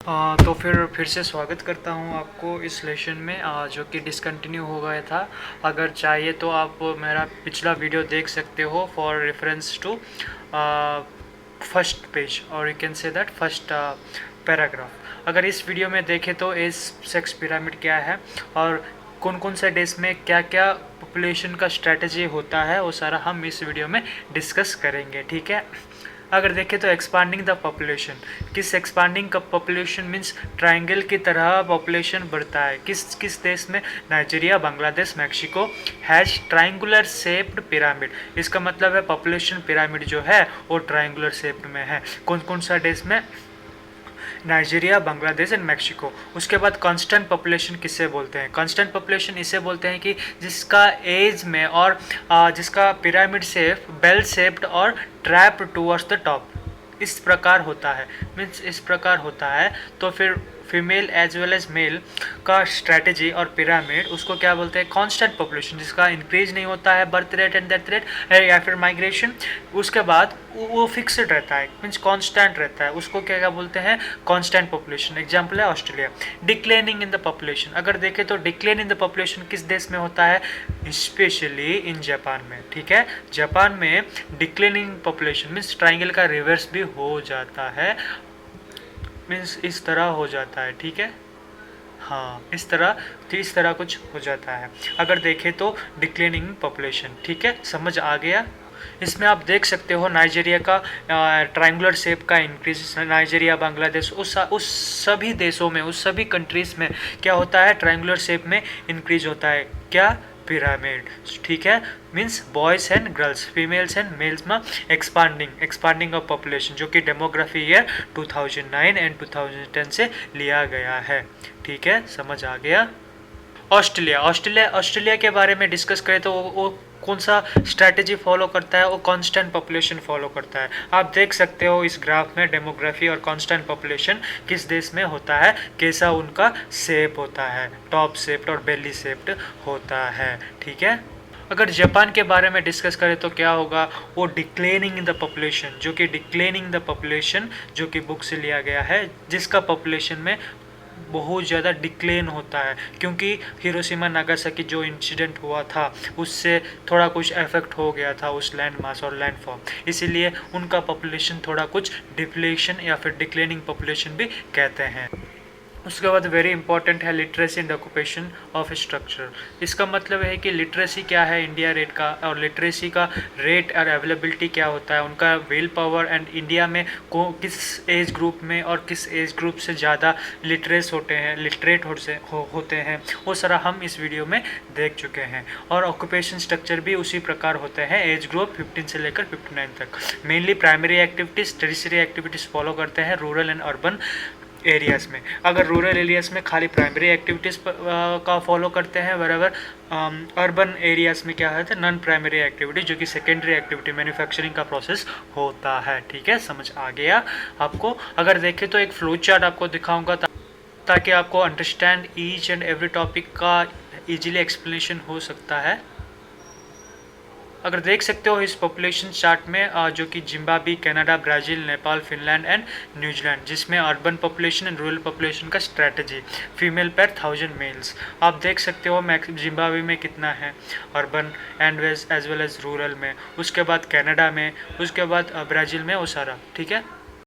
तो फिर से स्वागत करता हूँ आपको इस लेसन में जो कि डिसकंटिन्यू हो गया था। अगर चाहिए तो आप मेरा पिछला वीडियो देख सकते हो for reference to first page और you can say that first paragraph. अगर इस वीडियो में देखें तो एज सेक्स पिरामिड क्या है और कौन कौन से देश में क्या क्या पॉपुलेशन का स्ट्रेटजी होता है वो सारा हम इस वीडियो में डिस्कस करेंगे, ठीक है। अगर देखें तो एक्सपांडिंग द पॉपुलेशन, किस एक्सपांडिंग का पॉपुलेशन मीन्स ट्रायंगल की तरह पॉपुलेशन बढ़ता है किस किस देश में? Nigeria, Bangladesh, Mexico has triangular shaped pyramid. इसका मतलब है पॉपुलेशन पिरामिड जो है वो ट्रायंगुलर शेप्ड में है। कौन कौन सा देश में? Nigeria, Bangladesh and Mexico. उसके बाद कांस्टेंट पॉपुलेशन किसे बोलते हैं? कांस्टेंट पॉपुलेशन इसे बोलते हैं कि जिसका एज में और जिसका पिरामिड शेप बेल शेप्ड और ट्रैप टूवर्ड्स द टॉप इस प्रकार होता है, मीन्स इस प्रकार होता है। तो फिर female as well as male का स्ट्रैटेजी और पिरामिड उसको क्या बोलते हैं? कांस्टेंट पॉपुलेशन, जिसका इंक्रीज नहीं होता है birth rate and death rate या फिर माइग्रेशन। उसके बाद वो फिक्स्ड रहता है, मीन्स कांस्टेंट रहता है, उसको क्या क्या बोलते हैं? Constant population. एग्जांपल है ऑस्ट्रेलिया। डिक्लेनिंग इन द पॉपुलेशन, अगर देखें तो डिक्लेन इन द पॉपुलेशन किस देश में होता है? स्पेशली इन जापान में, ठीक है। जापान में डिक्लेनिंग पॉपुलेशन मीन्स ट्राइंगल का रिवर्स भी हो जाता है, मीन्स इस तरह हो जाता है, ठीक है। हाँ, इस तरह कुछ हो जाता है अगर देखें तो डिक्लेनिंग पॉपुलेशन, ठीक है। समझ आ गया? इसमें आप देख सकते हो नाइजीरिया का ट्रायंगुलर शेप का इंक्रीज, नाइजीरिया, बांग्लादेश उस सभी देशों में, उस सभी कंट्रीज में क्या होता है? ट्रायंगुलर शेप में इंक्रीज होता है। क्या? पिरामिड, ठीक है। Means boys and girls, females and males में एक्सपांडिंग ऑफ पॉपुलेशन, जो कि डेमोग्राफी ईयर 2009 एंड 2010 से लिया गया है, ठीक है। समझ आ गया? ऑस्ट्रेलिया के बारे में डिस्कस करें तो वो कौन सा स्ट्रैटेजी फॉलो करता है? वो कांस्टेंट पॉपुलेशन फॉलो करता है। आप देख सकते हो इस ग्राफ में डेमोग्राफी और कांस्टेंट पॉपुलेशन किस देश में होता है, कैसा उनका शेप होता है, टॉप शेप्ड और बेली शेप्ड होता है, ठीक है। अगर जापान के बारे में डिस्कस करें तो क्या होगा? वो डिक्लेनिंग इन द पॉपुलेशन, जो कि डिक्लेनिंग द पॉपुलेशन जो कि बुक से लिया गया है, जिसका पॉपुलेशन में बहुत ज़्यादा डिक्लेन होता है, क्योंकि हिरोशिमा नागासाकी जो इंसिडेंट हुआ था उससे थोड़ा कुछ इफेक्ट हो गया था उस लैंड मास और लैंड फॉर्म, इसीलिए उनका पॉपुलेशन थोड़ा कुछ डिप्लेशन या फिर डिक्लेनिंग पॉपुलेशन भी कहते हैं। उसके बाद वेरी इंपॉर्टेंट है literacy and occupation of structure. इसका मतलब है कि लिटरेसी क्या है इंडिया रेट का, और लिटरेसी का रेट और अवेलेबिलिटी क्या होता है, उनका विल पावर एंड इंडिया में किस एज ग्रुप में और किस एज ग्रुप से ज़्यादा लिटरेट होते हैं, वो सारा हम इस वीडियो में देख चुके हैं। और ऑक्यूपेशन स्ट्रक्चर भी उसी प्रकार होते हैं, एज ग्रुप 15 से लेकर 59 तक। Mainly primary activities, tertiary activities follow करते हैं रूरल एंड अर्बन एरियाज़ में। अगर रूरल एरियाज़ में खाली प्राइमरी एक्टिविटीज़ का फॉलो करते हैं, बराबर अर्बन एरियाज़ में क्या है? नॉन प्राइमरी एक्टिविटी, जो कि सेकेंडरी एक्टिविटी मैन्युफैक्चरिंग का प्रोसेस होता है, ठीक है। समझ आ गया आपको? अगर देखें तो एक फ्लो चार्ट आपको दिखाऊंगा ताकि आपको understand each and every topic का ईजिली एक्सप्लेनेशन हो सकता है। अगर देख सकते हो इस पॉपुलेशन चार्ट में जो कि Zimbabwe, Canada, Brazil, Nepal, Finland and New Zealand, जिसमें urban population and rural population का स्ट्रैटेजी फीमेल पर 1000 मेल्स। आप देख सकते हो जिम्बाब्वे में कितना है urban and as well as rural में, उसके बाद कनाडा में, उसके बाद ब्राज़ील में वो सारा, ठीक है।